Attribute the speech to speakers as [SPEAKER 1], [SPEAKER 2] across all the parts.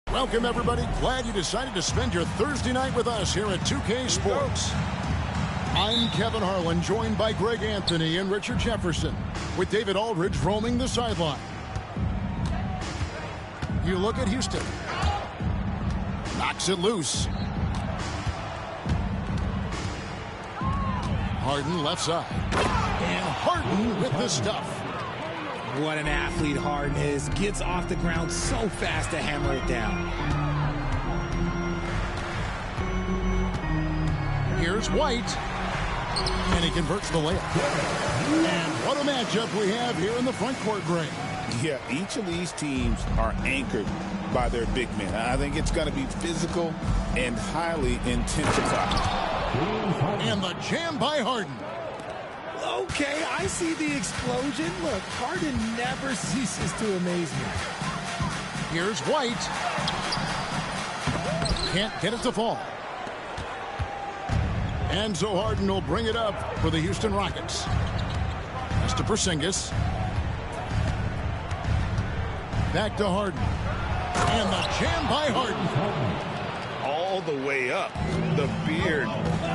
[SPEAKER 1] Welcome, everybody. Glad you decided to spend your Thursday night with us here at 2K Sports. I'm Kevin Harlan, joined by Greg Anthony and Richard Jefferson, with David Aldridge roaming the sideline. You look at Houston. Knocks it loose. Harden left side. And Harden with the stuff.
[SPEAKER 2] What an athlete Harden is. Gets off the ground so fast to hammer it down.
[SPEAKER 1] Here's White. And he converts the layup. And what a matchup we have here in the front court, Greg.
[SPEAKER 3] Yeah, each of these teams are anchored by their big men. I think it's going to be physical and highly intensified.
[SPEAKER 1] And the jam by Harden.
[SPEAKER 2] Okay, I see the explosion. Look, Harden never ceases to amaze me.
[SPEAKER 1] Here's White. Can't get it to fall. And so Harden will bring it up for the Houston Rockets. That's to Porzingis. Back to Harden. And the jam by Harden.
[SPEAKER 3] All the way up. The beard.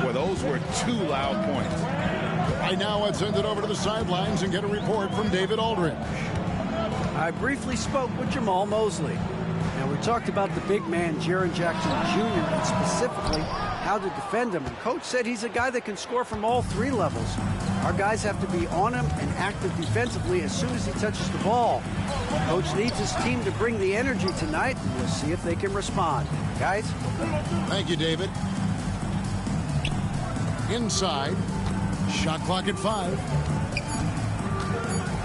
[SPEAKER 3] Well, those were two loud points.
[SPEAKER 1] Right now, let's send it over to the sidelines and get a report from David Aldridge.
[SPEAKER 4] I briefly spoke with Jamal Mosley. And we talked about the big man, Jaren Jackson Jr., and specifically how to defend him. And Coach said he's a guy that can score from all three levels. Our guys have to be on him and active defensively as soon as he touches the ball. Coach needs his team to bring the energy tonight, and we'll see if they can respond. Guys?
[SPEAKER 1] Thank you, David. Inside. Shot clock at 5.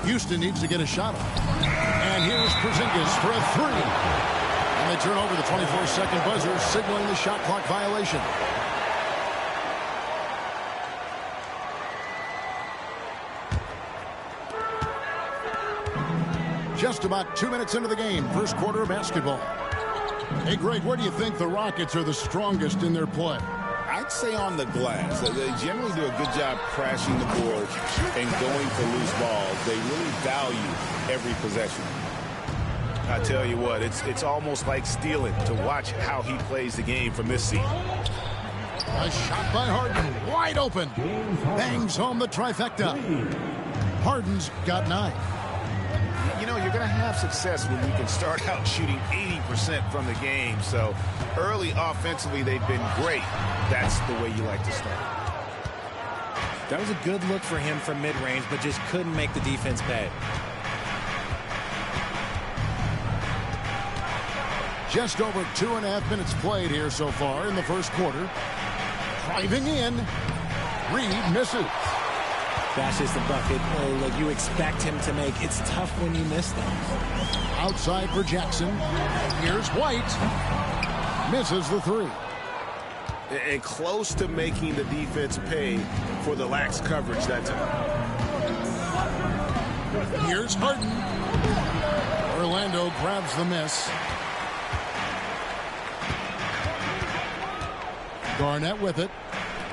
[SPEAKER 1] Houston needs to get a shot up. And here's Porzingis for a 3. And they turn over the 24-second buzzer, signaling the shot clock violation. Just about 2 minutes into the game, first quarter of basketball. Hey, Greg, where do you think the Rockets are the strongest in their play?
[SPEAKER 3] I'd say on the glass. They generally do a good job crashing the boards and going for loose balls. They really value every possession.
[SPEAKER 5] I tell you what, it's almost like stealing to watch how he plays the game from this seat.
[SPEAKER 1] A shot by Harden, wide open. Bangs home the trifecta. Harden's got 9.
[SPEAKER 5] You know, you're going to have success when you can start out shooting 80% from the game. So early offensively, they've been great. That's the way you like to start.
[SPEAKER 2] That was a good look for him from mid-range, but just couldn't make the defense pay.
[SPEAKER 1] Just over 2.5 minutes played here so far in the first quarter. Driving in. Reed misses.
[SPEAKER 2] That's just the bucket. Oh, look, you expect him to make. It's tough when you miss them.
[SPEAKER 1] Outside for Jackson. Here's White. Misses the 3.
[SPEAKER 5] And close to making the defense pay for the lax coverage that time.
[SPEAKER 1] Here's Harden. Orlando grabs the miss. Garnett with it.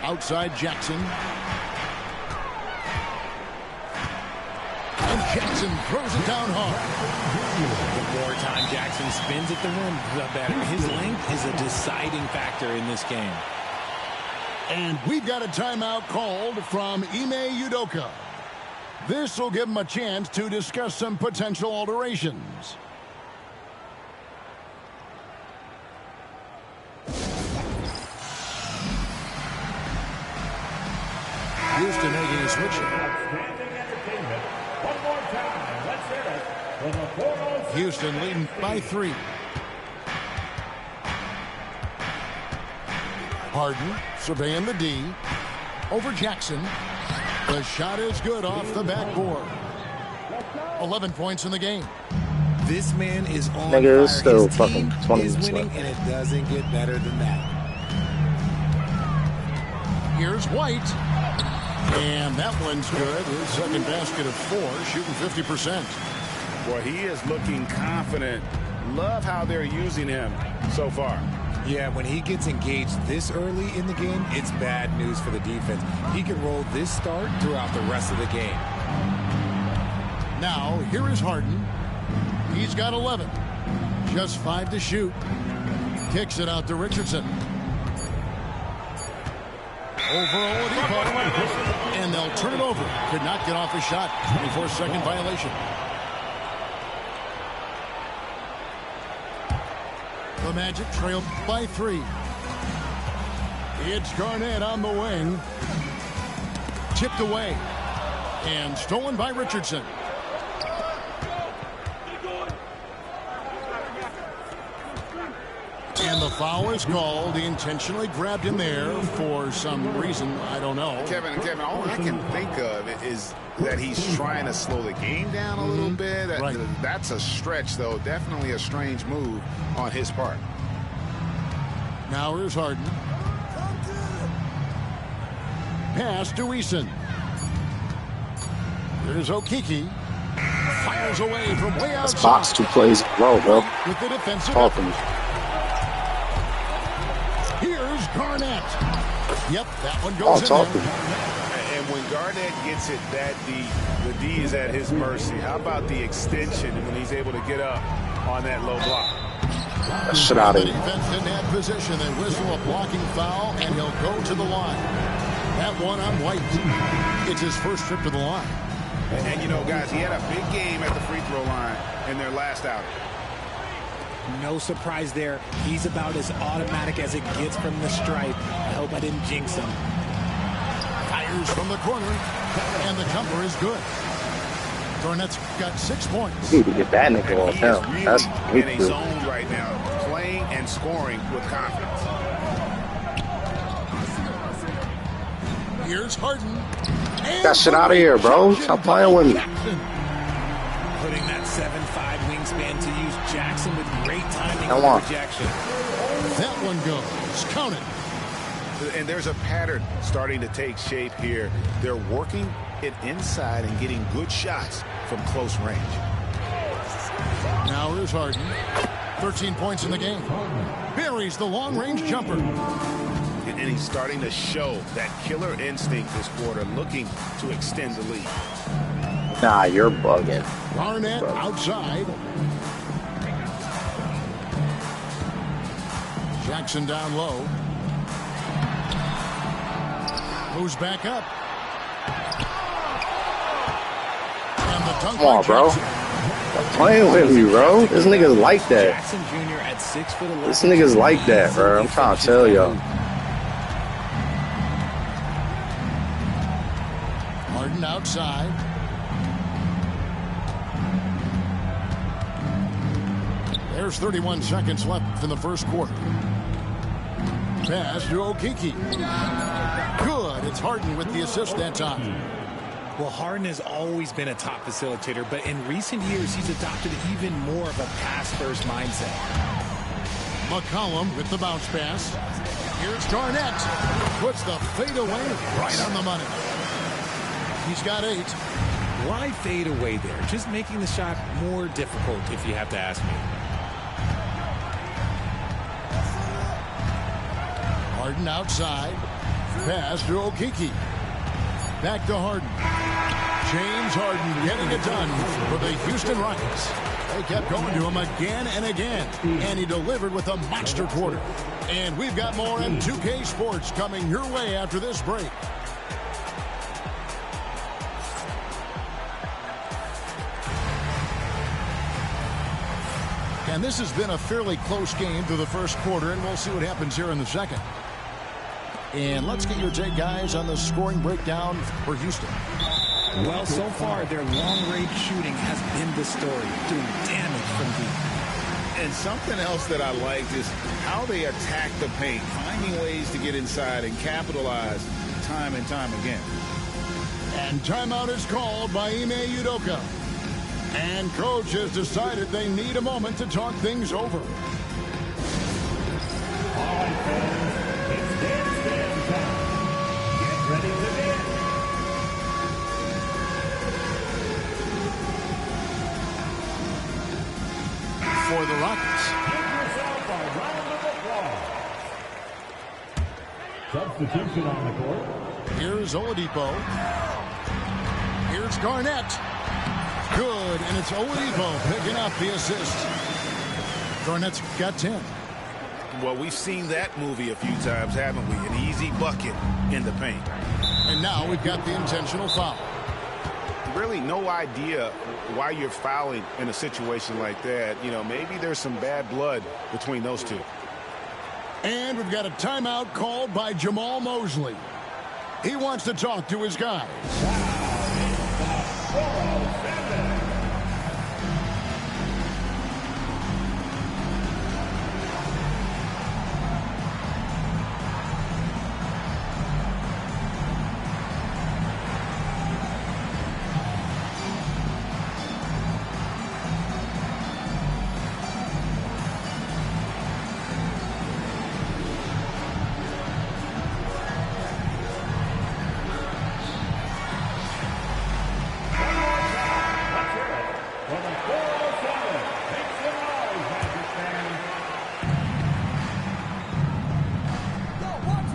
[SPEAKER 1] Outside Jackson. And Jackson throws it down hard.
[SPEAKER 2] The more time Jackson spins at the rim, the better. His length is a deciding factor in this game.
[SPEAKER 1] And we've got a timeout called from Ime Udoka. This will give him a chance to discuss some potential alterations. Houston making a switch. Houston leading by 3. Harden surveying the D. Over Jackson. The shot is good off the backboard. 11 points in the game.
[SPEAKER 2] This man is on
[SPEAKER 6] Nigga, it's
[SPEAKER 2] fire.
[SPEAKER 6] still
[SPEAKER 2] His
[SPEAKER 6] fucking
[SPEAKER 2] team
[SPEAKER 6] 20
[SPEAKER 2] is
[SPEAKER 6] minutes
[SPEAKER 2] winning,
[SPEAKER 6] left.
[SPEAKER 2] and it doesn't get better than that.
[SPEAKER 1] Here's White. And that one's good. His second basket of 4, shooting 50%.
[SPEAKER 5] Well, he is looking confident. Love how they're using him so far.
[SPEAKER 2] Yeah, when he gets engaged this early in the game, it's bad news for the defense. He can roll this start throughout the rest of the game.
[SPEAKER 1] Now, here is Harden. He's got 11. Just 5 to shoot. Kicks it out to Richardson. Over Oladipo. And they'll turn it over. Could not get off a shot. 24-second violation. The Magic trailed by 3. It's Garnett on the wing. Tipped away. And stolen by Richardson. And the foul is called. He intentionally grabbed him there for some reason. I don't know.
[SPEAKER 5] Kevin, all I can think of is that he's trying to slow the game down a little bit.
[SPEAKER 1] Right.
[SPEAKER 5] That's a stretch, though. Definitely a strange move on his part.
[SPEAKER 1] Now here's Harden. Pass to Eason. There's Okeke. Fires away from way outside.
[SPEAKER 6] That's box 2 plays in a row, bro.
[SPEAKER 1] With the defensive
[SPEAKER 6] Talking.
[SPEAKER 1] Here's Garnett. Yep, that one
[SPEAKER 6] Oh,
[SPEAKER 1] goes in
[SPEAKER 6] talking.
[SPEAKER 1] there.
[SPEAKER 5] And when Garnett gets it that deep, the D is at his mercy. How about the extension when he's able to get up on that low block?
[SPEAKER 6] That shit out
[SPEAKER 1] The
[SPEAKER 6] of here.
[SPEAKER 1] defense didn't have position. They whistle a blocking foul, and he'll go to the line. That one on White. It's his first trip to the line.
[SPEAKER 5] And you know, guys, he had a big game at the free throw line in their last outing.
[SPEAKER 2] No surprise there. He's about as automatic as it gets from the stripe. I hope I didn't jinx him.
[SPEAKER 1] Fires from the corner, and the jumper is good. Garnett's got 6 points.
[SPEAKER 6] You need to get that nigga off
[SPEAKER 5] He is
[SPEAKER 6] him.
[SPEAKER 5] really
[SPEAKER 6] That's
[SPEAKER 5] in a
[SPEAKER 6] good.
[SPEAKER 5] zone right now, playing and scoring with confidence.
[SPEAKER 1] Here's Harden. And
[SPEAKER 6] That shit out of here, bro. Stop playing with me.
[SPEAKER 1] Jackson.
[SPEAKER 2] Putting that 7'5" wingspan to use Jackson with great timing
[SPEAKER 6] Come
[SPEAKER 2] on
[SPEAKER 6] on.
[SPEAKER 2] the rejection.
[SPEAKER 1] That one goes. Count it.
[SPEAKER 5] And there's a pattern starting to take shape here. They're working it inside and getting good shots from close range.
[SPEAKER 1] Now here's Harden. 13 points in the game. Buries the long-range jumper.
[SPEAKER 5] And he's starting to show that killer instinct this quarter, looking to extend the lead.
[SPEAKER 6] Nah, you're bugging.
[SPEAKER 1] Garnett outside. Jackson down low. Moves back up. And the dunk
[SPEAKER 6] Come on,
[SPEAKER 1] by
[SPEAKER 6] bro.
[SPEAKER 1] Jackson.
[SPEAKER 6] Stop playing with me, bro. This nigga's like that.
[SPEAKER 2] Jackson Jr. at 6'11".
[SPEAKER 6] This nigga's like that, bro. I'm trying to tell y'all.
[SPEAKER 1] Harden outside. There's 31 seconds left in the first quarter. Pass to Okeke. Good. It's Harden with the assist that time.
[SPEAKER 2] Well, Harden has always been a top facilitator, but in recent years, he's adopted even more of a pass-first mindset.
[SPEAKER 1] McCollum with the bounce pass. Here's Garnett. Puts the fadeaway right on the money. He's got 8.
[SPEAKER 2] Why fade away there? Just making the shot more difficult, if you have to ask me.
[SPEAKER 1] Harden outside. Pass to Okeke. Back to Harden. James Harden getting it done for the Houston Rockets. They kept going to him again and again, and he delivered with a monster quarter. And we've got more on 2K Sports coming your way after this break. And this has been a fairly close game through the first quarter, and we'll see what happens here in the second. And let's get your take, guys, on the scoring breakdown for Houston.
[SPEAKER 2] Well, so far, their long-range shooting has been the story, doing damage from deep.
[SPEAKER 5] And something else that I liked is how they attack the paint, finding ways to get inside and capitalize time and time again.
[SPEAKER 1] And timeout is called by Ime Udoka. And coach has decided they need a moment to talk things over.
[SPEAKER 7] All right, fans, it's dance time. Get ready to dance.
[SPEAKER 1] For the Rockets.
[SPEAKER 7] Give yourself a round of applause. Substitution on the court.
[SPEAKER 1] Here's Oladipo. Here's Garnett. Good, and it's Oladipo picking up the assist. Garnett's got 10.
[SPEAKER 5] Well, we've seen that movie a few times, haven't we? An easy bucket in the paint.
[SPEAKER 1] And now we've got the intentional foul.
[SPEAKER 5] Really no idea why you're fouling in a situation like that. You know, maybe there's some bad blood between those two.
[SPEAKER 1] And we've got a timeout called by Jamal Mosley. He wants to talk to his guys.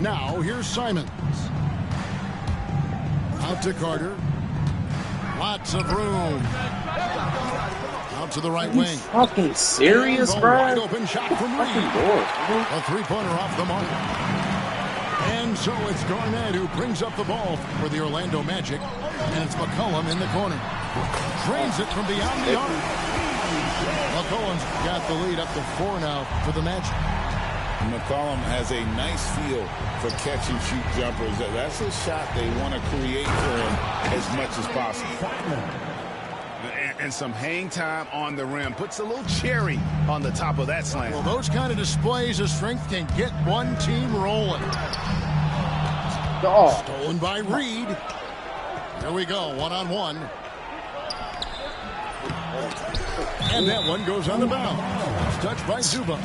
[SPEAKER 1] Now, here's Simons. Out to Carter. Lots of room. Out to the right wing.
[SPEAKER 6] Fucking serious, bro?
[SPEAKER 1] Wide open shot from Reed. A three-pointer off the mark. And so it's Garnett who brings up the ball for the Orlando Magic. And it's McCollum in the corner. Drains it from beyond the arc. McCollum's got the lead up to 4 now for the Magic.
[SPEAKER 3] McCollum has a nice feel for catch-and-shoot jumpers. That's a shot they want to create for him as much as possible.
[SPEAKER 5] And some hang time on the rim. Puts a little cherry on the top of that slam.
[SPEAKER 1] Well, those kind of displays of strength can get one team rolling.
[SPEAKER 6] Oh.
[SPEAKER 1] Stolen by Reed. Here we go, one-on-one. And that one goes on the bounce. It's touched by Zubac.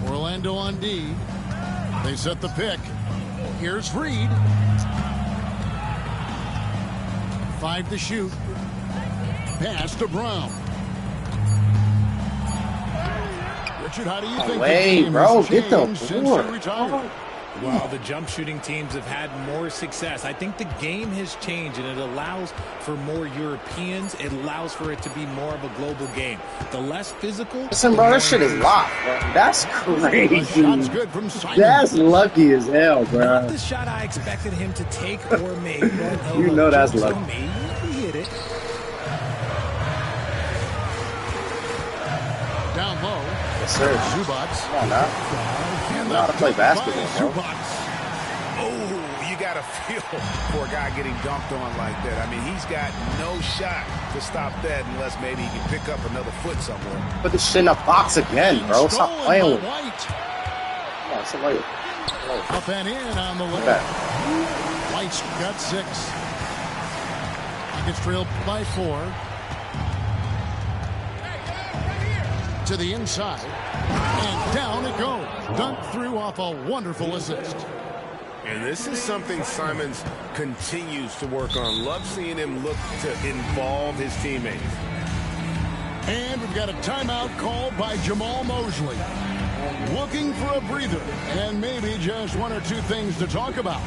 [SPEAKER 1] Orlando on D. They set the pick. Here's Reed. 5 to shoot. Pass to Brown. Richard, how do you think
[SPEAKER 6] Hey,
[SPEAKER 1] the
[SPEAKER 6] bro,
[SPEAKER 1] game
[SPEAKER 6] get the
[SPEAKER 1] has changed since
[SPEAKER 6] board.
[SPEAKER 1] you retired?
[SPEAKER 2] While the jump shooting teams have had more success, I think the game has changed, and it allows for more Europeans. It allows for it to be more of a global game. The less physical.
[SPEAKER 6] Listen, bro, that shit is locked, bro. That's crazy.
[SPEAKER 1] Shot's good from Simon.
[SPEAKER 6] That's lucky as hell,
[SPEAKER 2] Not
[SPEAKER 6] bro.
[SPEAKER 2] the shot I expected him to take or make. But,
[SPEAKER 6] You know that's
[SPEAKER 2] joke's
[SPEAKER 6] lucky.
[SPEAKER 2] on me. He hit it.
[SPEAKER 1] Down low.
[SPEAKER 6] Yes, sir.
[SPEAKER 1] Zubac.
[SPEAKER 6] Come on, now. You know how to play basketball, bro.
[SPEAKER 5] Oh, you got to feel for a guy getting dunked on like that. I mean, he's got no shot to stop that unless maybe he can pick up another foot somewhere.
[SPEAKER 6] Put this shit in a box again, bro. Stop
[SPEAKER 1] Stolen
[SPEAKER 6] playing
[SPEAKER 1] by
[SPEAKER 6] with it.
[SPEAKER 1] White.
[SPEAKER 6] Come on, somebody.
[SPEAKER 1] Up and in on the
[SPEAKER 6] Look
[SPEAKER 1] way.
[SPEAKER 6] at that.
[SPEAKER 1] White's got 6. He gets trailed by 4. To the inside. And down it goes. Dunked through off a wonderful assist.
[SPEAKER 8] And this is something Simons continues to work on. Love seeing him look to involve his teammates.
[SPEAKER 1] And we've got a timeout called by Jamal Mosley. Looking for a breather and maybe just 1 or 2 things to talk about.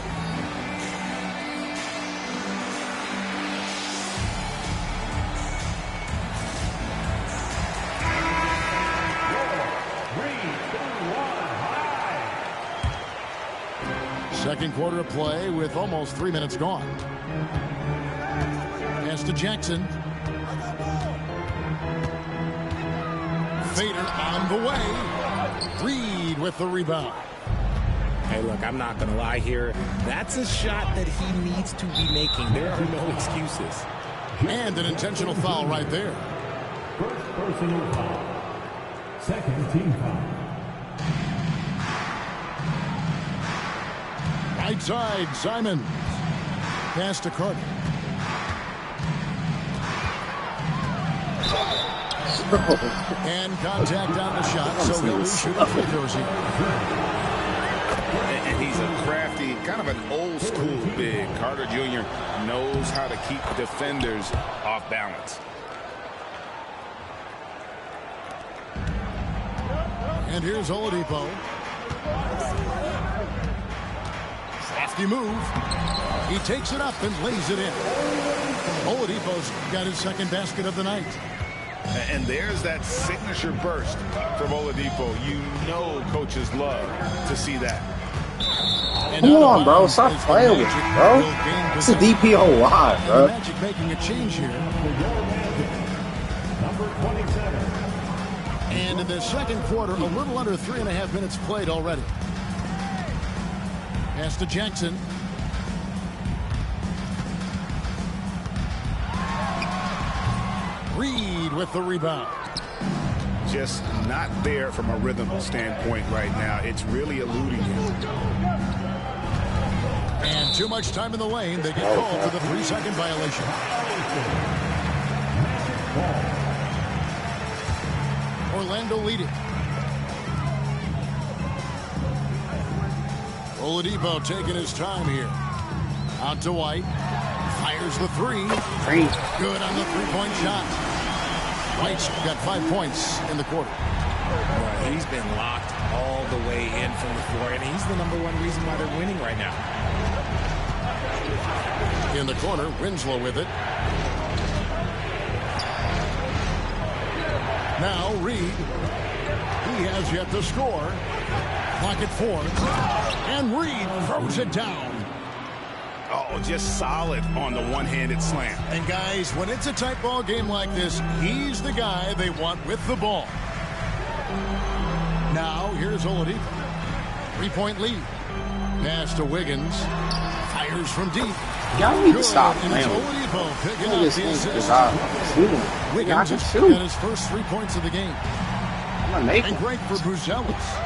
[SPEAKER 1] Second quarter of play with almost 3 minutes gone. Pass to Jackson. fader on the way. Reed with the rebound.
[SPEAKER 2] Hey, look, I'm not going to lie here. That's a shot that he needs to be making. There are no excuses.
[SPEAKER 1] And an intentional foul right there.
[SPEAKER 7] First personal foul. Second team foul.
[SPEAKER 1] Right side, Simon. Pass to Carter. And contact on the shot, so he'll be shooting free throws here.
[SPEAKER 5] And he's a crafty, kind of an old school big. Carter Jr. knows how to keep defenders off balance.
[SPEAKER 1] And here's Oladipo. Crafty move. He takes it up and lays it in. Oladipo's got his second basket of the night.
[SPEAKER 5] And there's that signature burst from Oladipo. You know coaches love to see that.
[SPEAKER 1] And
[SPEAKER 6] Come on, bro. Stop playing with me, bro. It's a DPOY, bro.
[SPEAKER 1] Magic making a change here.
[SPEAKER 7] Number 27.
[SPEAKER 1] And in the second quarter, a little under 3.5 minutes played already. Pass to Jackson. Reed with the rebound.
[SPEAKER 5] Just not there from a rhythm standpoint right now. It's really eluding him.
[SPEAKER 1] And too much time in the lane. They get called for the 3-second violation. Orlando leading. Oladipo taking his time here. Out to White. Fires the three. Good on the three-point shot. White's got 5 points in the quarter.
[SPEAKER 2] Well, he's been locked all the way in from the floor, and he's the #1 reason why they're winning right now.
[SPEAKER 1] In the corner, Winslow with it. Now Reed. He has yet to score. Clock at 4. And Reed throws it down.
[SPEAKER 5] Oh, just solid on the one-handed slam.
[SPEAKER 1] And guys, when it's a tight ball game like this, he's the guy they want with the ball. Now, here's Oladipo. 3-point lead. Pass to Wiggins. Fires from deep.
[SPEAKER 6] Y'all need to stop
[SPEAKER 1] And it's
[SPEAKER 6] playing.
[SPEAKER 1] Oladipo picking up
[SPEAKER 6] This
[SPEAKER 1] the
[SPEAKER 6] thing is
[SPEAKER 1] assist. Wiggins has
[SPEAKER 6] shoot.
[SPEAKER 1] got his first 3 points of the game.
[SPEAKER 6] I'm gonna make
[SPEAKER 1] And
[SPEAKER 6] him.
[SPEAKER 1] great for Buzelis.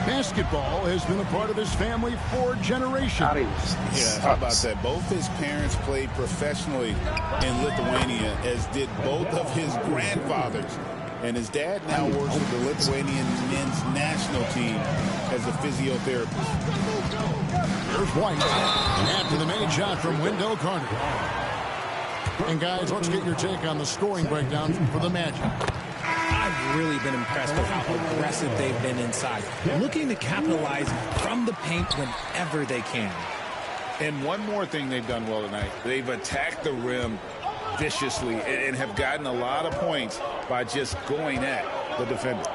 [SPEAKER 1] Basketball has been a part of his family for generations.
[SPEAKER 5] Yeah, how about that? Both his parents played professionally in Lithuania, as did both of his grandfathers. And his dad now works with the Lithuanian men's national team as a physiotherapist.
[SPEAKER 1] Here's White. After the made shot from Wendell Carter. And guys, let's get your take on the scoring breakdown for the Magic.
[SPEAKER 2] I've really been impressed with how aggressive they've been inside, looking to capitalize from the paint whenever they can.
[SPEAKER 5] And one more thing they've done well tonight. They've attacked the rim viciously and have gotten a lot of points by just going at the defender.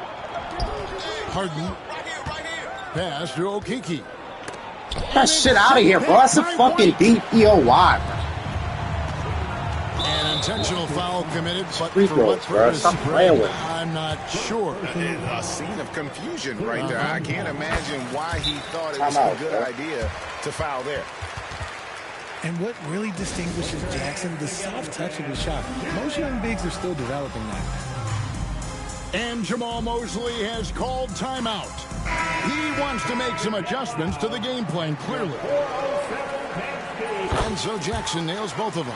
[SPEAKER 1] Harden. Pass to Okeke.
[SPEAKER 6] That shit out of here, bro. That's a fucking DPOY, bro.
[SPEAKER 1] An intentional foul committed, but
[SPEAKER 6] Free
[SPEAKER 1] for what
[SPEAKER 6] throws, bro.
[SPEAKER 1] purpose?
[SPEAKER 6] Stop playing with it.
[SPEAKER 1] I'm not sure.
[SPEAKER 5] A scene of confusion right there. I can't imagine why he thought it was a good idea to foul there.
[SPEAKER 2] And what really distinguishes Jackson, the soft touch of his shot. Most young bigs are still developing that.
[SPEAKER 1] And Jamal Mosley has called timeout. He wants to make some adjustments to the game plan, clearly. And so Jackson nails both of them.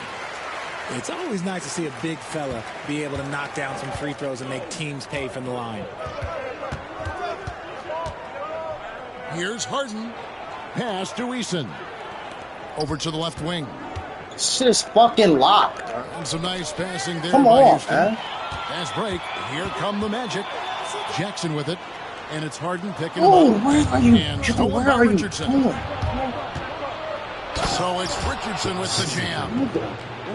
[SPEAKER 2] It's always nice to see a big fella be able to knock down some free throws and make teams pay from the line.
[SPEAKER 1] Here's Harden. Pass to Eason. Over to the left wing.
[SPEAKER 6] Shit is fucking locked.
[SPEAKER 1] And some nice passing there
[SPEAKER 6] Come
[SPEAKER 1] by
[SPEAKER 6] on,
[SPEAKER 1] Houston.
[SPEAKER 6] man.
[SPEAKER 1] Fast break. Here come the Magic. Jackson with it. And it's Harden picking
[SPEAKER 6] Oh,
[SPEAKER 1] him up.
[SPEAKER 6] where are you?
[SPEAKER 1] And
[SPEAKER 6] Joe,
[SPEAKER 1] stolen
[SPEAKER 6] where
[SPEAKER 1] by
[SPEAKER 6] are you
[SPEAKER 1] Richardson.
[SPEAKER 6] going?
[SPEAKER 1] So it's Richardson with the jam.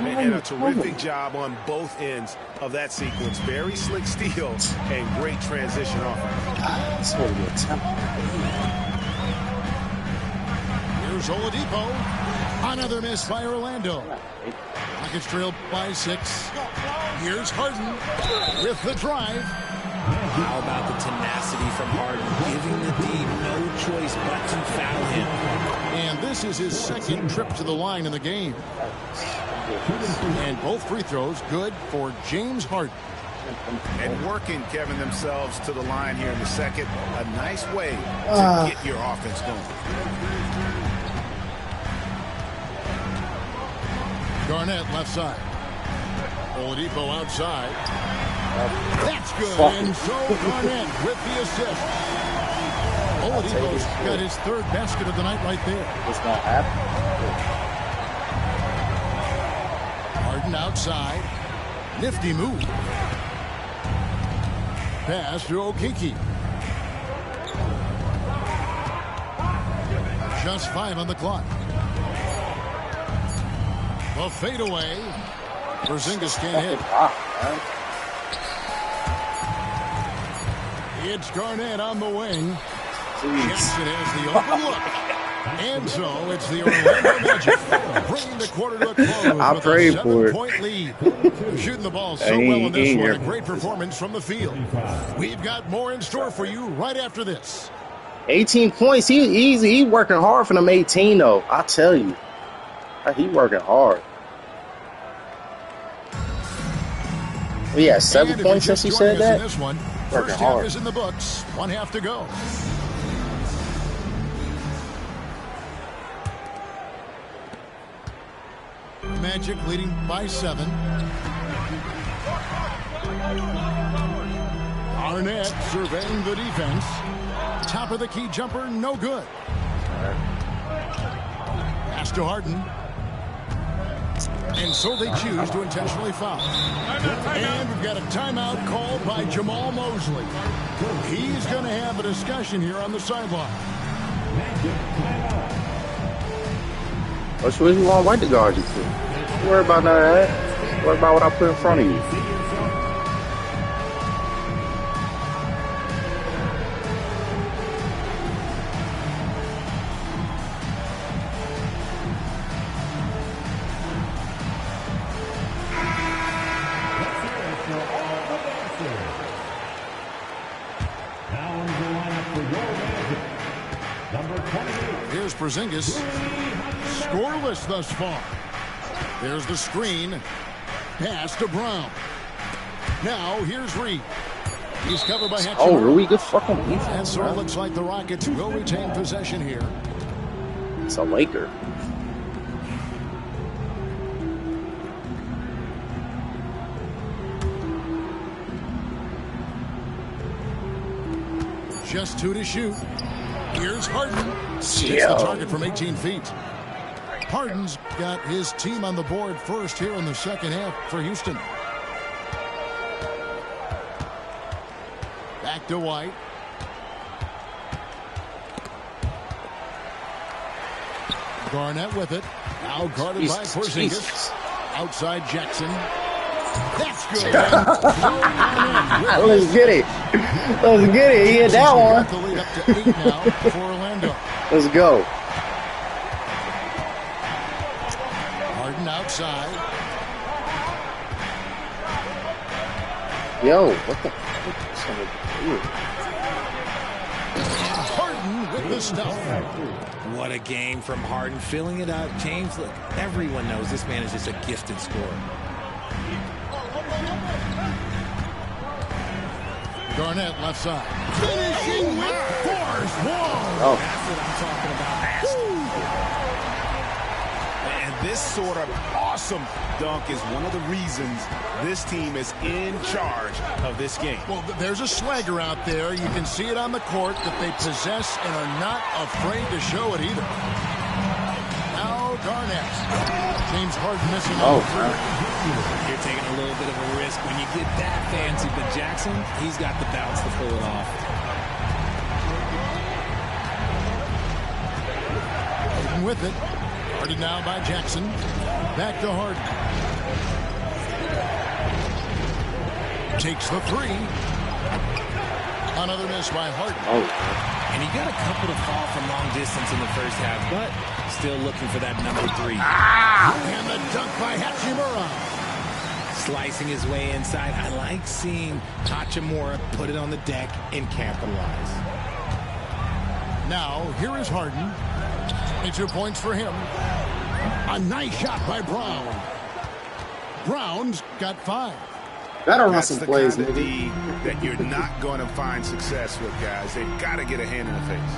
[SPEAKER 8] And a terrific job on both ends of that sequence. Very slick steal and great transition offense.
[SPEAKER 6] This will be a temple.
[SPEAKER 1] Here's Oladipo. Another miss by Orlando. Rockets trailed by 6. Here's Harden with the drive.
[SPEAKER 2] How about the tenacity from Harden, giving the D no choice but to foul him.
[SPEAKER 1] And this is his second trip to the line in the game. And both free throws good for James Harden.
[SPEAKER 5] And working, Kevin, themselves to the line here in the second. A nice way to get your offense going.
[SPEAKER 1] Garnett left side. Oladipo outside. That's good. And so Garnett with the assist. Oladipo's got his third basket of the night right there.
[SPEAKER 6] It's not happening.
[SPEAKER 1] Harden outside. Nifty move. Pass to Okeke. Just 5 on the clock. The fadeaway. Porzingis can't hit. It's Garnett on the wing. Jackson has the open look. And so it's the Orlando Magic bringing the quarter to a close
[SPEAKER 6] I
[SPEAKER 1] with
[SPEAKER 6] prayed
[SPEAKER 1] a
[SPEAKER 6] for it.
[SPEAKER 1] 7-point lead. Shooting the ball so well in this one. A great performance from the field. We've got more in store for you right after this.
[SPEAKER 6] 18 points. He working hard for them 18 though. I tell you, he working hard. He had 7 points since he said that.
[SPEAKER 1] This one,
[SPEAKER 6] Working
[SPEAKER 1] first half
[SPEAKER 6] hard.
[SPEAKER 1] is in the books. 1 half to go. Magic leading by 7. Arnett surveying the defense. Top of the key jumper, no good. Pass to Harden. And so they choose to intentionally foul. And we've got a timeout called by Jamal Mosley. He's going to have a discussion here on the sideline.
[SPEAKER 6] Which way you want White to guard you to? Don't worry about none of that. Worry about what I put in front of you.
[SPEAKER 1] Here's Porzingis. Scoreless thus far. There's the screen. Pass to Brown. Now here's Reed. He's covered by Hachimura.
[SPEAKER 6] Oh, Rui, good fucking
[SPEAKER 1] And
[SPEAKER 6] defense,
[SPEAKER 1] so it
[SPEAKER 6] bro.
[SPEAKER 1] looks like the Rockets will retain possession here.
[SPEAKER 6] It's a Laker.
[SPEAKER 1] Just 2 to shoot. Here's Harden. Hits the
[SPEAKER 6] Yo.
[SPEAKER 1] target from 18 feet. Harden's got his team on the board first here in the second half for Houston. Back to White. Garnett with it. Now guarded by Porzingis.
[SPEAKER 6] Jesus.
[SPEAKER 1] Outside Jackson. That's good.
[SPEAKER 6] Let's get it. Let's get it. He hit that one.
[SPEAKER 1] The lead up to 8 now for Orlando.
[SPEAKER 6] Let's go.
[SPEAKER 1] Harden outside.
[SPEAKER 6] Yo, what the fuck is this gonna
[SPEAKER 1] Harden with the stuff.
[SPEAKER 2] What a game from Harden, filling it up. James, look, everyone knows this man is just a gifted scorer.
[SPEAKER 1] Garnett left side. Finishing with force. Whoa.
[SPEAKER 6] Oh.
[SPEAKER 2] That's what I'm talking about.
[SPEAKER 5] And this sort of awesome dunk is one of the reasons this team is in charge of this game.
[SPEAKER 1] Well, there's a swagger out there. You can see it on the court that they possess and are not afraid to show it either. Now Garnett. James Harden missing on the three.
[SPEAKER 2] You're taking a little bit of a risk when you get that fancy, but Jackson, he's got the bounce to pull it off.
[SPEAKER 1] Harden with it. Guarded now by Jackson. Back to Harden. Takes the three. Another miss by Harden.
[SPEAKER 6] Oh.
[SPEAKER 2] And he got a couple to fall from long distance in the first half, but still looking for that number 3.
[SPEAKER 1] And the dunk by Hachimura.
[SPEAKER 2] slicing his way inside. I like seeing Hachimura put it on the deck and capitalize.
[SPEAKER 1] Now, here is Harden. 22 points for him. A nice shot by Brown. Brown's got 5.
[SPEAKER 6] Better run
[SPEAKER 3] That's
[SPEAKER 6] some
[SPEAKER 3] the
[SPEAKER 6] plays,
[SPEAKER 3] kind of
[SPEAKER 6] maybe.
[SPEAKER 3] D that you're not going to find success with, guys. They've got to get a hand in the face.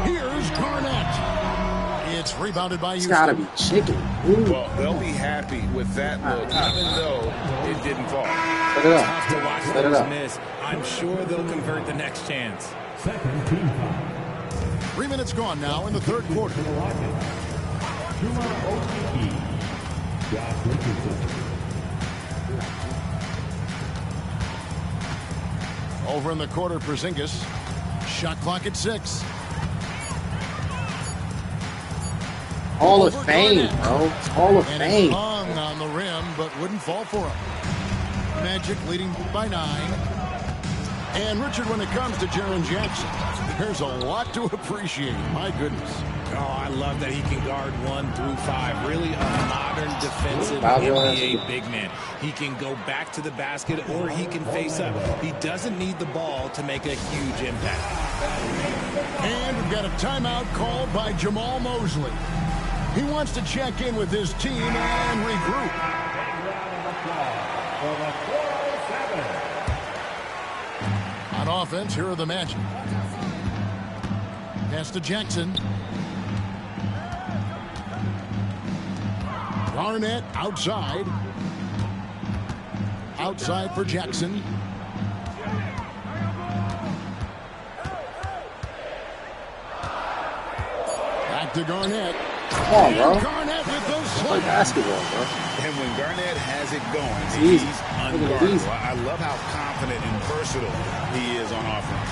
[SPEAKER 1] Here's Garnett. It's rebounded by
[SPEAKER 6] It's
[SPEAKER 1] Houston.
[SPEAKER 6] gotta be chicken. Ooh.
[SPEAKER 3] Well, they'll be happy with that look, even though it didn't fall.
[SPEAKER 6] Set it up.
[SPEAKER 2] Tough to watch
[SPEAKER 6] Set it
[SPEAKER 2] those
[SPEAKER 6] up.
[SPEAKER 2] miss. I'm sure they'll convert the next chance.
[SPEAKER 7] Second team foul.
[SPEAKER 1] 3 minutes gone now in the third quarter.
[SPEAKER 7] For the Rockets, Juma Okeke. Josh Richardson.
[SPEAKER 1] Over in the quarter, Porzingis. Shot clock at 6.
[SPEAKER 6] Hall of
[SPEAKER 1] Over
[SPEAKER 6] Fame,
[SPEAKER 1] Garnett.
[SPEAKER 6] bro. It's Hall of
[SPEAKER 1] And it
[SPEAKER 6] Fame.
[SPEAKER 1] hung on the rim, but wouldn't fall for him. Magic leading by 9. And Richard, when it comes to Jaren Jackson, there's a lot to appreciate. My goodness.
[SPEAKER 2] Oh, I love that he can guard 1 through 5. Really a modern defensive
[SPEAKER 6] Wow,
[SPEAKER 2] NBA big man. He can go back to the basket or he can face up. He doesn't need the ball to make a huge impact.
[SPEAKER 1] And we've got a timeout called by Jamal Mosley. He wants to check in with his team and regroup.
[SPEAKER 7] For the 407.
[SPEAKER 1] On offense, here are the Magic. Pass to Jackson. Garnett outside. Outside for Jackson. Back to Garnett.
[SPEAKER 6] Come on, bro.
[SPEAKER 1] And Garnett with those
[SPEAKER 6] Play
[SPEAKER 1] slams.
[SPEAKER 6] basketball, bro.
[SPEAKER 3] And when Garnett has it going,
[SPEAKER 6] It's
[SPEAKER 3] he's
[SPEAKER 6] easy. Look at it,
[SPEAKER 3] unguardable.
[SPEAKER 6] easy.
[SPEAKER 3] I love how confident and versatile he is on offense.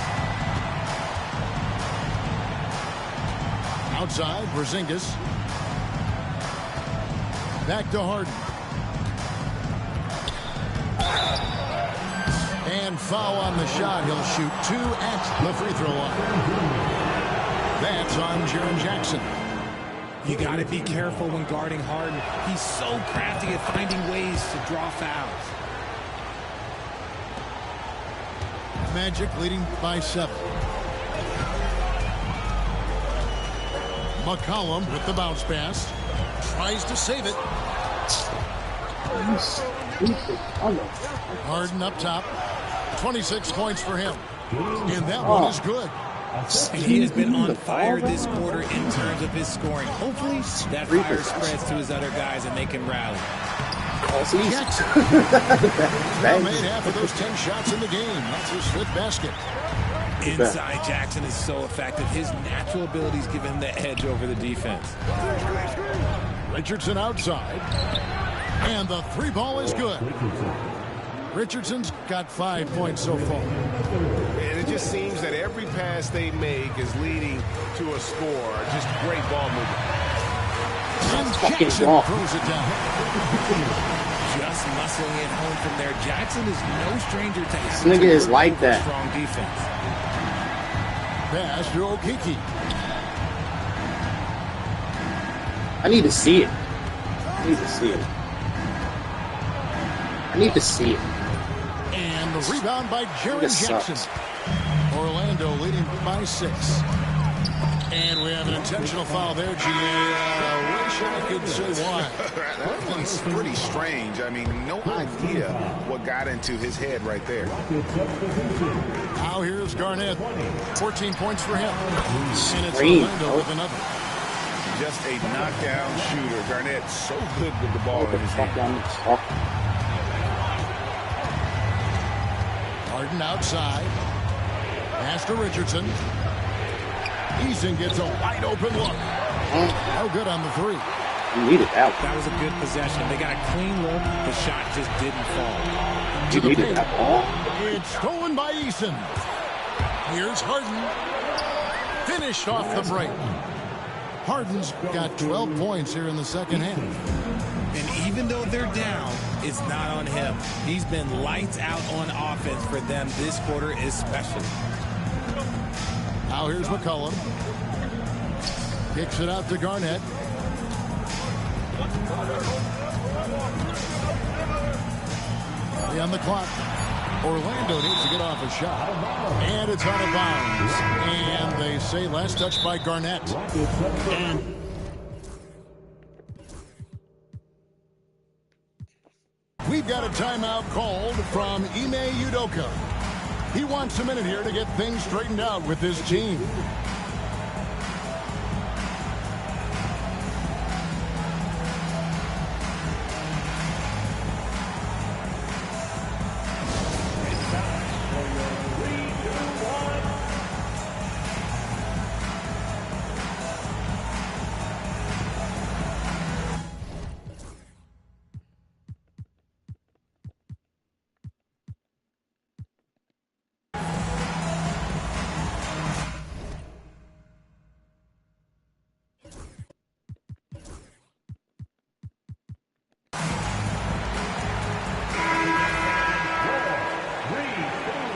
[SPEAKER 1] Outside, Porzingis. Back to Harden. And foul on the shot. He'll shoot 2 at the free throw line. That's on Jaren Jackson.
[SPEAKER 2] You got to be careful when guarding Harden. He's so crafty at finding ways to draw fouls.
[SPEAKER 1] Magic leading by 7. McCollum with the bounce pass. Tries to save it. Harden up top. 26 points for him. And that one is good.
[SPEAKER 2] And he has been on fire this quarter in terms of his scoring. Hopefully that fire spreads to his other guys and they can rally.
[SPEAKER 6] That's easy.
[SPEAKER 1] Jackson now made half of those 10 shots in the game. That's his 5th basket.
[SPEAKER 2] Inside, Jackson is so effective. His natural abilities give him the edge over the defense.
[SPEAKER 1] Richardson outside. And the 3 ball is good. Richardson's got 5 points so far.
[SPEAKER 8] And it just seems that every pass they make is leading to a score. Just great ball movement.
[SPEAKER 1] And
[SPEAKER 6] fucking
[SPEAKER 1] Jackson
[SPEAKER 6] ball.
[SPEAKER 1] throws it down.
[SPEAKER 2] Just muscling it home from there. Jackson is no stranger to
[SPEAKER 6] This
[SPEAKER 2] having
[SPEAKER 6] nigga
[SPEAKER 2] to
[SPEAKER 6] is
[SPEAKER 2] work
[SPEAKER 6] like
[SPEAKER 2] over
[SPEAKER 6] that.
[SPEAKER 2] strong defense.
[SPEAKER 1] Pass to Okeke.
[SPEAKER 6] I need to see it. I need to see it. I need to see it.
[SPEAKER 1] And the rebound by Jaren
[SPEAKER 6] This
[SPEAKER 1] Jackson.
[SPEAKER 6] sucks.
[SPEAKER 1] Orlando leading by 6. And we have an intentional foul there, GA. Wish I could say why.
[SPEAKER 3] That one's pretty strange. I mean, no idea what got into his head right there.
[SPEAKER 1] Now here's Garnett. 14 points for him. And it's
[SPEAKER 6] Screen,
[SPEAKER 1] Orlando
[SPEAKER 6] bro.
[SPEAKER 1] with another.
[SPEAKER 3] Just a knockdown shooter. Garnett so good with the ball
[SPEAKER 6] What
[SPEAKER 3] in
[SPEAKER 6] the
[SPEAKER 3] his
[SPEAKER 6] fuck
[SPEAKER 3] hand.
[SPEAKER 6] I'm talking?
[SPEAKER 1] Harden outside. Pass to Richardson. Eason gets a wide open look. No good on the 3.
[SPEAKER 6] You needed that one.
[SPEAKER 2] That was a good possession. They got a clean look. The shot just didn't fall.
[SPEAKER 6] You needed that ball.
[SPEAKER 1] It's stolen by Eason. Here's Harden. Finished off the break. Harden's got 12 points here in the second half.
[SPEAKER 2] And even though they're down, it's not on him. He's been lights out on offense for them this quarter especially.
[SPEAKER 1] Now here's McCollum. Kicks it out to Garnett. play on the clock. Orlando needs to get off a shot. And it's out of bounds. And they say last touch by Garnett. And we've got a timeout called from Ime Udoka. He wants a minute here to get things straightened out with his team.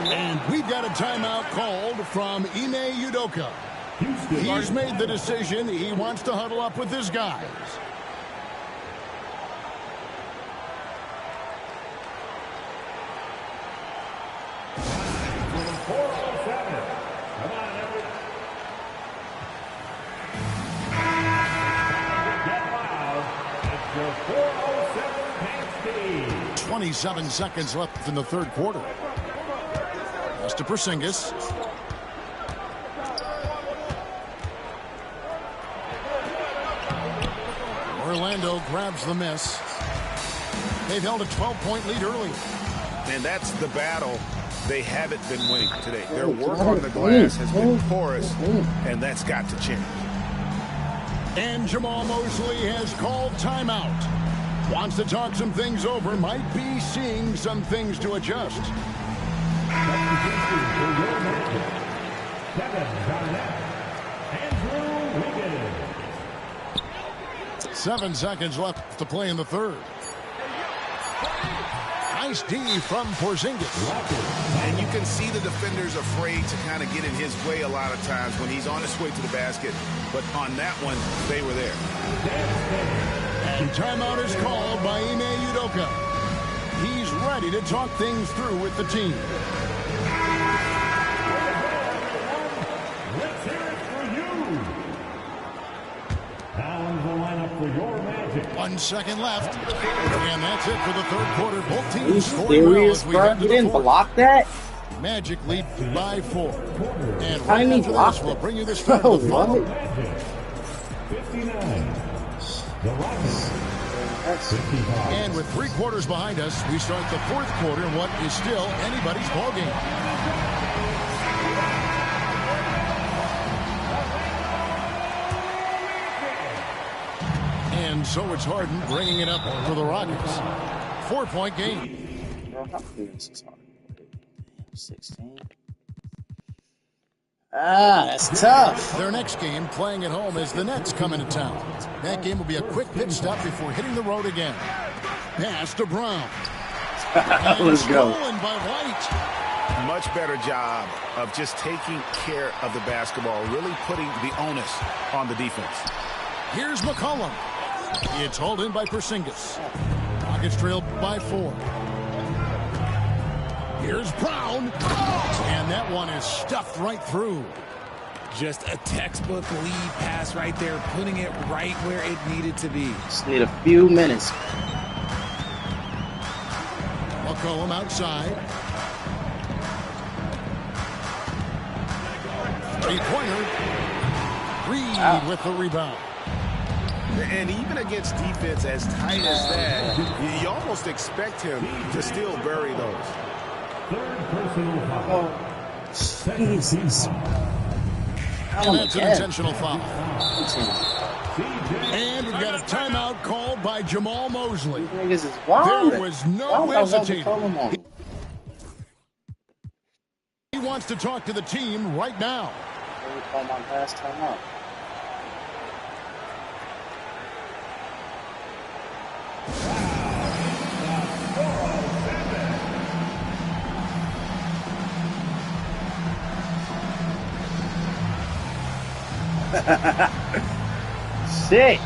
[SPEAKER 1] And we've got a timeout called from Ime Udoka. He's made the decision. He wants to huddle up with his guys.
[SPEAKER 7] Come on, everybody.
[SPEAKER 1] 27 seconds left in the third quarter. Pass to Porzingis. Orlando grabs the miss. They've held a 12-point lead early.
[SPEAKER 3] And that's the battle they haven't been winning today. Their work on the glass has been porous, and that's got to change.
[SPEAKER 1] And Jamal Mosley has called timeout. Wants to talk some things over. Might be seeing some things to adjust. 7 seconds left to play in the third. Nice D from Porzingis.
[SPEAKER 3] And you can see the defenders afraid to kind of get in his way a lot of times when he's on his way to the basket. But on that one, they were there.
[SPEAKER 1] And timeout is called by Ime Udoka. He's ready to talk things through with the team.
[SPEAKER 7] Let's hear it for you. Now in the lineup for your Magic.
[SPEAKER 1] 1 second left. And that's it for the third quarter. Both teams
[SPEAKER 6] You
[SPEAKER 1] scoring well
[SPEAKER 6] serious,
[SPEAKER 1] as we
[SPEAKER 6] bro?
[SPEAKER 1] head to
[SPEAKER 6] You
[SPEAKER 1] the
[SPEAKER 6] didn't
[SPEAKER 1] fourth.
[SPEAKER 6] block that?
[SPEAKER 1] Magic lead by 4. And
[SPEAKER 6] How
[SPEAKER 1] right
[SPEAKER 6] did he
[SPEAKER 1] after
[SPEAKER 6] block
[SPEAKER 1] this, we'll
[SPEAKER 6] it?
[SPEAKER 1] bring you the start of the
[SPEAKER 6] What?
[SPEAKER 1] fourth.
[SPEAKER 7] Magic. 59. The Rockets. 55.
[SPEAKER 1] And with 3 quarters behind us, we start the fourth quarter in what is still anybody's ballgame. And so it's Harden bringing it up for the Rockets. 4-point game.
[SPEAKER 6] Bro, how big is this hard? 16. Ah, that's tough.
[SPEAKER 1] Their next game, playing at home, is the Nets coming to town. That game will be a quick pit stop before hitting the road again. Pass to Brown.
[SPEAKER 6] Let's go.
[SPEAKER 1] Stolen by White.
[SPEAKER 3] Much better job of just taking care of the basketball, really putting the onus on the defense.
[SPEAKER 1] Here's McCollum. It's hauled in by Porzingis. Rockets trail by 4. Here's Brown. And that one is stuffed right through.
[SPEAKER 2] Just a textbook lead pass right there, putting it right where it needed to be.
[SPEAKER 6] Just need a few minutes.
[SPEAKER 1] McCollum outside. 3-pointer. Reed with the rebound.
[SPEAKER 3] And even against defense as tight as that, you almost expect him to still bury those.
[SPEAKER 7] Third personal foul.
[SPEAKER 6] Jesus.
[SPEAKER 1] And that's an intentional foul. And we've got a timeout called by Jamal Mosley.
[SPEAKER 6] Niggas is wild.
[SPEAKER 1] There was no hesitating. He wants to talk to the team right now.
[SPEAKER 6] Call my last time out. Shit.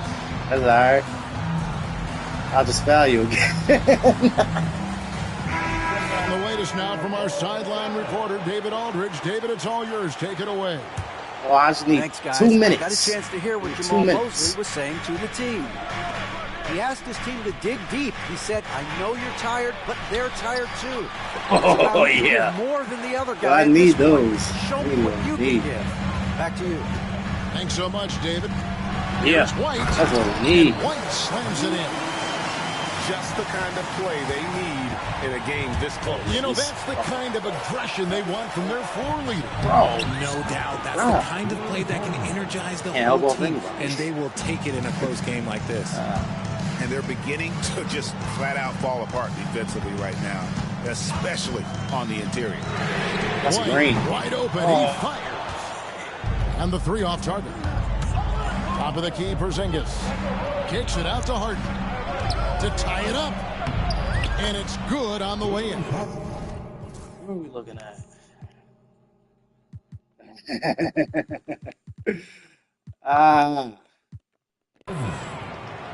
[SPEAKER 6] That's alright. I'll just foul you again.
[SPEAKER 1] latest now from our sideline reporter, David Aldridge. David, it's all yours. Take it away.
[SPEAKER 6] Oh, I just need
[SPEAKER 4] Thanks, guys.
[SPEAKER 6] 2 minutes.
[SPEAKER 4] Got a chance to hear what
[SPEAKER 6] 2
[SPEAKER 4] Jamal
[SPEAKER 6] minutes.
[SPEAKER 4] Mosley was saying to the team. He asked his team to dig deep. He said, I know you're tired, but they're tired too.
[SPEAKER 6] Oh, yeah.
[SPEAKER 4] More than the other
[SPEAKER 6] Well, I
[SPEAKER 4] guy.
[SPEAKER 6] need those.
[SPEAKER 4] Show me what you can give. Back to you.
[SPEAKER 1] Thanks so much, David.
[SPEAKER 6] Yeah,
[SPEAKER 1] Here's White.
[SPEAKER 6] that's what we need.
[SPEAKER 1] And White slams it in.
[SPEAKER 8] Just the kind of play they need in a game this close.
[SPEAKER 1] You know, that's the kind of aggression they want from their floor leader.
[SPEAKER 6] Bro,
[SPEAKER 2] No doubt. That's
[SPEAKER 6] Ah.
[SPEAKER 2] the kind of play that can energize the
[SPEAKER 6] Can't
[SPEAKER 2] whole
[SPEAKER 6] elbow
[SPEAKER 2] team.
[SPEAKER 6] anybody.
[SPEAKER 2] And they will take it in a close game like this.
[SPEAKER 5] And they're beginning to just flat out fall apart defensively right now, especially on the interior.
[SPEAKER 6] that's
[SPEAKER 1] White
[SPEAKER 6] green.
[SPEAKER 1] wide open.
[SPEAKER 6] Oh.
[SPEAKER 1] He fires. And the 3 off target. Top of the key, Porzingis. Kicks it out to Harden. To tie it up. And it's good on the way in.
[SPEAKER 6] What are we looking at?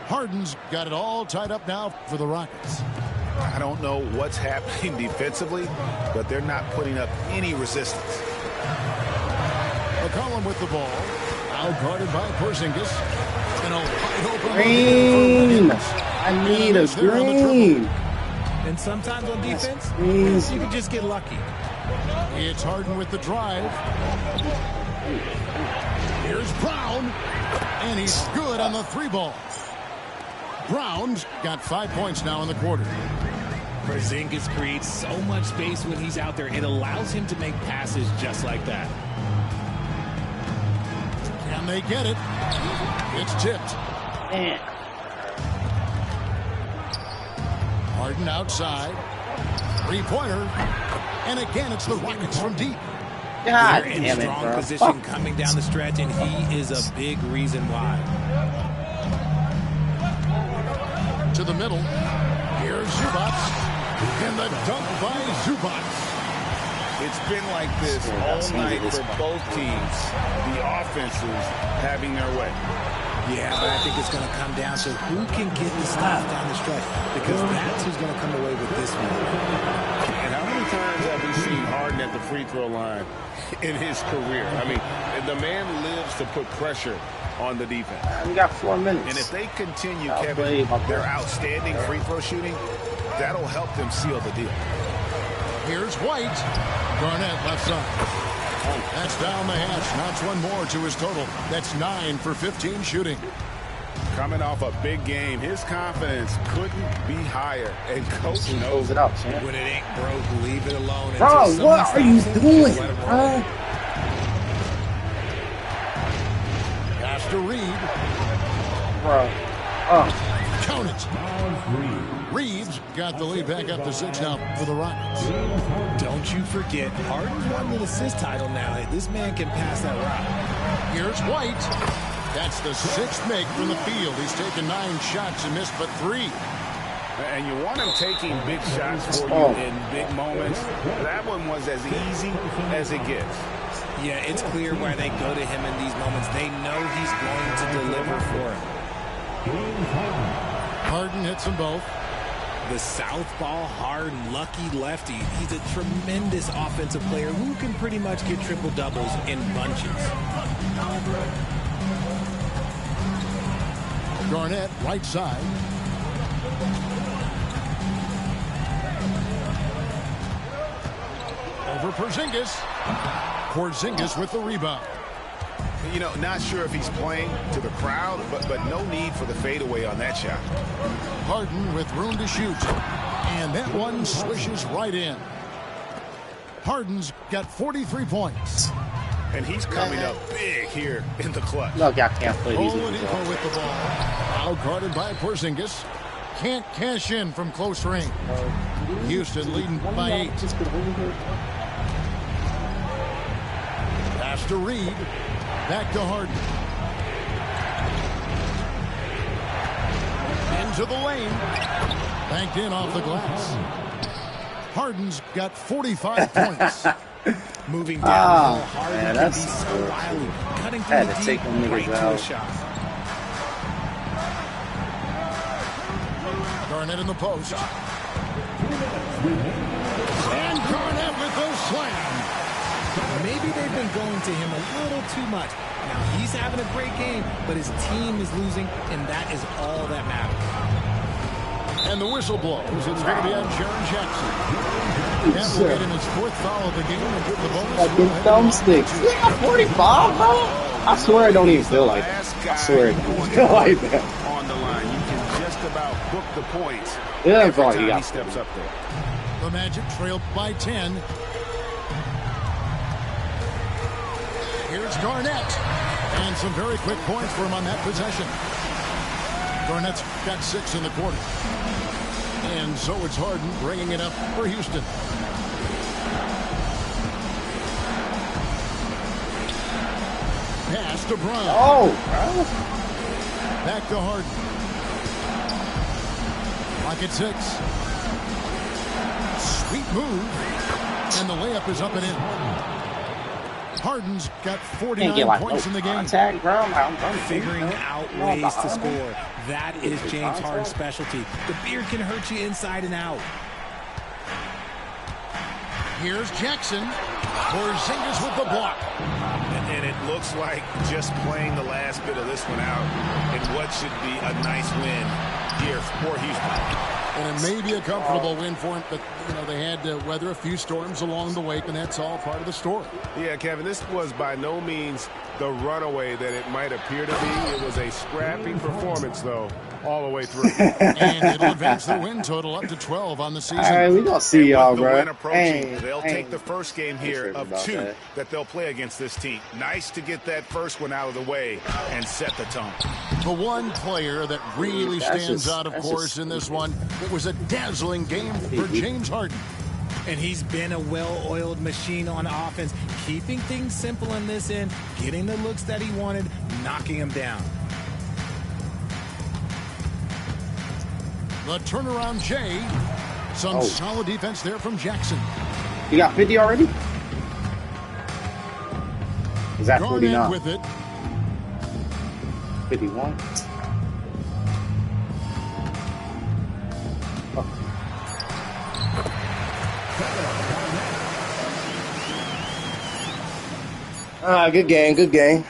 [SPEAKER 1] Harden's got it all tied up now for the Rockets.
[SPEAKER 5] I don't know what's happening defensively, but they're not putting up any resistance.
[SPEAKER 1] McCollum with the ball. Out guarded by Porzingis. And a wide open
[SPEAKER 6] Green.
[SPEAKER 1] look.
[SPEAKER 6] I need a
[SPEAKER 1] And there on the
[SPEAKER 6] green.
[SPEAKER 2] And sometimes on defense,
[SPEAKER 6] Crazy.
[SPEAKER 2] you can just get lucky.
[SPEAKER 1] It's Harden with the drive. Here's Brown. And he's good on the 3 ball. Brown's got 5 points now in the quarter.
[SPEAKER 2] Porzingis creates so much space when he's out there. It allows him to make passes just like that.
[SPEAKER 1] Can they get it? It's tipped.
[SPEAKER 6] Man.
[SPEAKER 1] Harden outside. 3-pointer. And again, it's the Rockets from deep.
[SPEAKER 6] God
[SPEAKER 2] They're in
[SPEAKER 6] damn it,
[SPEAKER 2] strong
[SPEAKER 6] bro.
[SPEAKER 2] position coming down the stretch, and he is a big reason why.
[SPEAKER 1] To the middle. Here's Zubac. And the dunk by Zubac.
[SPEAKER 5] It's been like this all night for both teams. The offenses having their way.
[SPEAKER 2] Yeah, but I think it's going to come down to who can get the stuff down the stretch, because that's who's going to come away with this one.
[SPEAKER 8] And how many times have we seen Harden at the free throw line in his career? I mean, the man lives to put pressure on the defense.
[SPEAKER 6] We got 4 minutes.
[SPEAKER 5] And if they continue,
[SPEAKER 6] I'll
[SPEAKER 5] Kevin,
[SPEAKER 6] play my
[SPEAKER 5] their
[SPEAKER 6] ball.
[SPEAKER 5] outstanding free throw shooting, that'll help them seal the deal.
[SPEAKER 1] Here's White. Garnett left side. That's down the hatch. Knocks one more to his total. That's 9 for 15 shooting.
[SPEAKER 5] Coming off a big game, his confidence couldn't be higher. And coach
[SPEAKER 6] Close
[SPEAKER 5] knows
[SPEAKER 6] it out, champ.
[SPEAKER 2] When it ain't broke, leave it alone.
[SPEAKER 6] Bro,
[SPEAKER 2] Until
[SPEAKER 6] what
[SPEAKER 2] someone
[SPEAKER 6] are you
[SPEAKER 2] stops it,
[SPEAKER 6] doing,
[SPEAKER 2] just let it roll.
[SPEAKER 6] bro?
[SPEAKER 1] Pass to Reed.
[SPEAKER 6] Bro. Oh.
[SPEAKER 1] Count it. Reeves got the lead back up to 6 now for the Rockets.
[SPEAKER 2] Don't you forget, Harden's won the assist title now. This man can pass that rock.
[SPEAKER 1] Here's White. That's the 6th make from the field. He's taken 9 shots and missed but 3.
[SPEAKER 5] And you want him taking big shots for you
[SPEAKER 6] Oh.
[SPEAKER 5] in big moments. That one was as easy as it gets.
[SPEAKER 2] Yeah, it's clear why they go to him in these moments. They know he's going to deliver for him.
[SPEAKER 1] Harden hits them both.
[SPEAKER 2] The southpaw, hard, lucky lefty. He's a tremendous offensive player who can pretty much get triple-doubles in bunches.
[SPEAKER 1] Garnett, right side. Over Porzingis. Porzingis with the rebound.
[SPEAKER 5] You know, not sure if he's playing to the crowd, but no need for the fadeaway on that shot.
[SPEAKER 1] Harden with room to shoot. And that one swishes right in. Harden's got 43 points.
[SPEAKER 5] And he's coming up big here in the clutch.
[SPEAKER 6] Look, y'all can't play these.
[SPEAKER 1] Oladipo with the ball. Out guarded by Porzingis. Can't cash in from close range. Houston leading by 8. Pass to Reed. Back to Harden. Into the lane. Banked in off the glass. Harden's got 45 points.
[SPEAKER 2] Moving down low,
[SPEAKER 6] Man,
[SPEAKER 2] Harden can be
[SPEAKER 6] that's
[SPEAKER 2] so wily. Cutting
[SPEAKER 6] had
[SPEAKER 2] through
[SPEAKER 6] to
[SPEAKER 2] the
[SPEAKER 6] take
[SPEAKER 2] deep,
[SPEAKER 6] them niggas
[SPEAKER 2] right to the
[SPEAKER 6] out.
[SPEAKER 2] shot.
[SPEAKER 1] Garnett in the post. And Garnett with the slam.
[SPEAKER 2] Maybe they've been going to him a little too much. Now, he's having a great game, but his team is losing, and that is all that matters.
[SPEAKER 1] And the whistle blows. It's going to be on Jaren Jackson. That will get him his 4th foul of the game and give the bonus.
[SPEAKER 6] Fucking thumbsticks. Yeah, 45, bro. I swear I don't even feel like that. I swear I don't feel like that.
[SPEAKER 8] On the line, you can just about book the points.
[SPEAKER 6] Yeah,
[SPEAKER 8] every
[SPEAKER 6] probably
[SPEAKER 8] time
[SPEAKER 6] got
[SPEAKER 8] he steps up there.
[SPEAKER 1] The Magic trail by 10. Here's Garnett. And some very quick points for him on that possession. Garnett's got 6 in the quarter. And so it's Harden bringing it up for Houston. Pass to Brown.
[SPEAKER 6] Oh,
[SPEAKER 1] Back to Harden. Clock at 6. Sweet move. And the layup is up and in. Harden's got 49 points in the game.
[SPEAKER 6] Contact, bro. I'm
[SPEAKER 2] Figuring out ways to score. That is James Harden's specialty. The beard can hurt you inside and out.
[SPEAKER 1] Here's Jackson. Porzingis with the block.
[SPEAKER 3] And it looks like just playing the last bit of this one out in what should be a nice win here for Houston.
[SPEAKER 1] And it may be a comfortable win for him, but they had to weather a few storms along the way, and that's all part of the story.
[SPEAKER 8] Yeah, Kevin, this was by no means the runaway that it might appear to be. It was a scrappy performance, though, all the way through.
[SPEAKER 1] And it'll advance the win total up to 12 on the season.
[SPEAKER 6] All right, we gonna see y'all,
[SPEAKER 3] bro.
[SPEAKER 6] They'll
[SPEAKER 3] take the first game here of 2 that they'll play against this team. Nice to get that first one out of the way and set the tone.
[SPEAKER 1] The one player that really stands out, of course, in this one, it was a dazzling game for James Harden.
[SPEAKER 2] And he's been a well-oiled machine on offense, keeping things simple in this end, getting the looks that he wanted, knocking him down.
[SPEAKER 1] The turnaround Jay. Some solid defense there from Jackson.
[SPEAKER 6] You got 50 already? Is that 49?
[SPEAKER 1] Garnett with it.
[SPEAKER 6] 51. Good game, good game.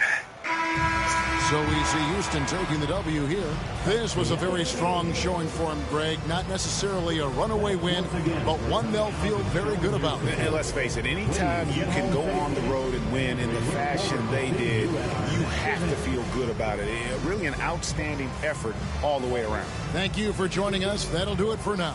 [SPEAKER 1] So we see Houston taking the W here. This was a very strong showing for him, Greg. Not necessarily a runaway win, but one they'll feel very good about.
[SPEAKER 3] And let's face it, anytime you can go on the road and win in the fashion they did, you have to feel good about it. Really an outstanding effort all the way around.
[SPEAKER 1] Thank you for joining us. That'll do it for now.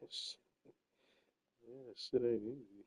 [SPEAKER 6] Yeah, shit ain't easy.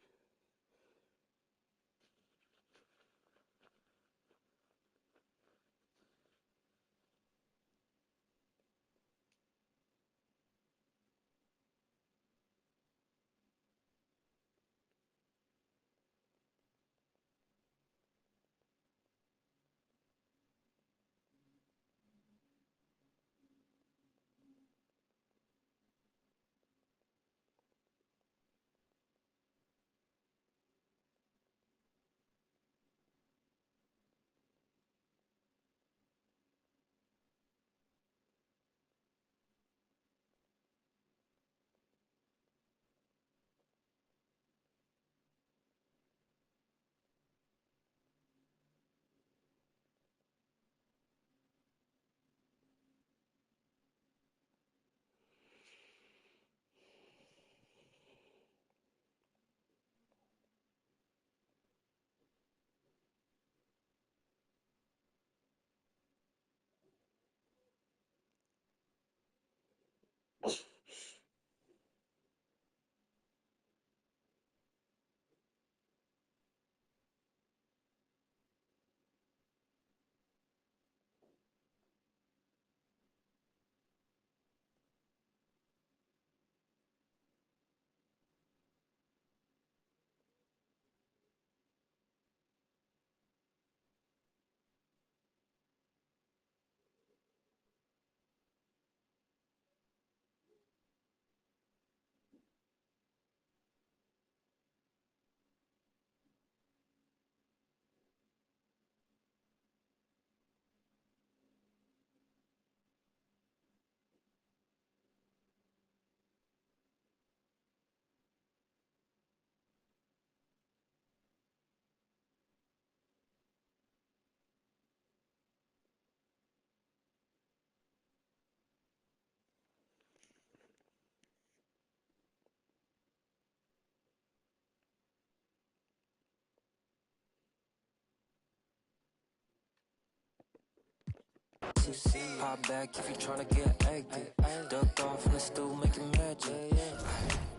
[SPEAKER 9] Pop back if you tryna get active. Ducked off in the stool making magic.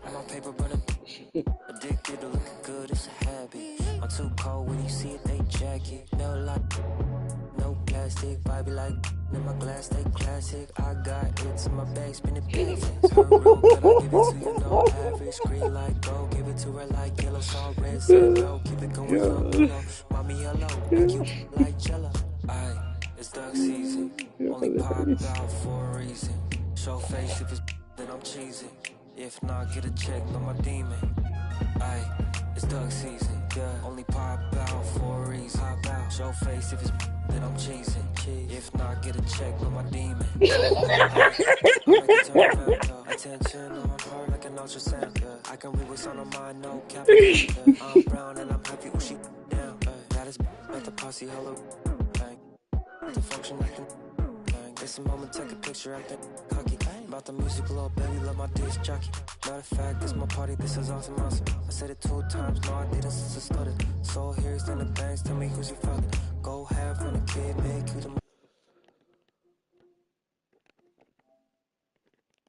[SPEAKER 9] My paper running. Addicted to looking good, it's a habit. I'm too cold when you see it, they jacket. No like, no plastic. Vibe like in my glass, they classic. I got it in my bag, spinning benefits. Her real good, I give it to you, no average. Green like gold, give it to her like yellow, saw red, said no. Keep it going, no. Mommy, hello, make you like jello. Aye. It's duck season, only pop out for a reason. Show face if it's then I'm cheesing. If not, get a check on my demon. Aye, it's duck season, yeah. Only pop out for a reason. Pop out, show face if it's then I'm cheesing. If not, get a check on my demon. Attention on her like an ultrasound. I can read what's on her mind, no cap. I'm brown and I'm happy when she down. That is like the posse hello. The function acting this a moment, take a picture acting cocky. About the music, little baby, love my disc jockey. Matter of fact, this my party, this is awesome. I said it 2 times, no I didn't, since I started. So here's in the bangs, tell me who's your father. Go have on a kid, make you the